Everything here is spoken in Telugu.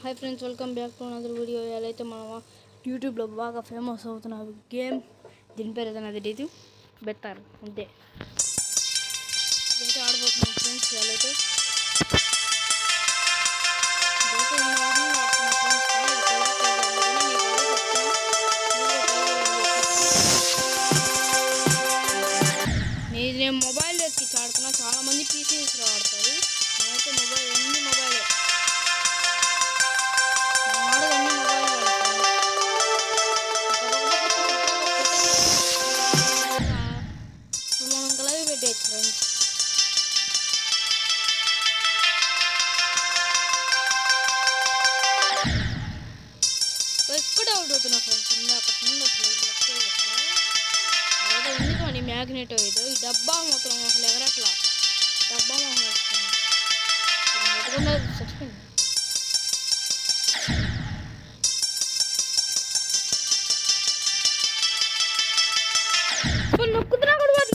Hi friends, welcome back to another video. ఎలా అయితే మనం యూట్యూబ్లో బాగా ఫేమస్ అవుతున్న గేమ్, దీని పేరు ఏదైనా తెలియదు, బెటర్ అంతే. ఇదైతే ఆడబోతున్నాం ఫ్రెండ్స్. ఎలా అయితే నేను మొబైల్ ఎక్కించి ఆడుతున్నా. చాలామంది పీసీస్లో ఆడతారు. నేనైతే అన్ని మొబైలే మనం కలిగి పెట్టేయచ్చు ఫ్రెండ్స్. ఎక్కడ అవుట్ అవుతున్నా ఫ్రెండ్స్. అదే ఎందుకని మ్యాగ్నెట్ ఇది ఈ డబ్బా మొత్తం అసలు ఎగరట్లా. డబ్బా మొహం వస్తుంది చచ్చిపోయింది. నొక్కుతున్నా కూడా నేను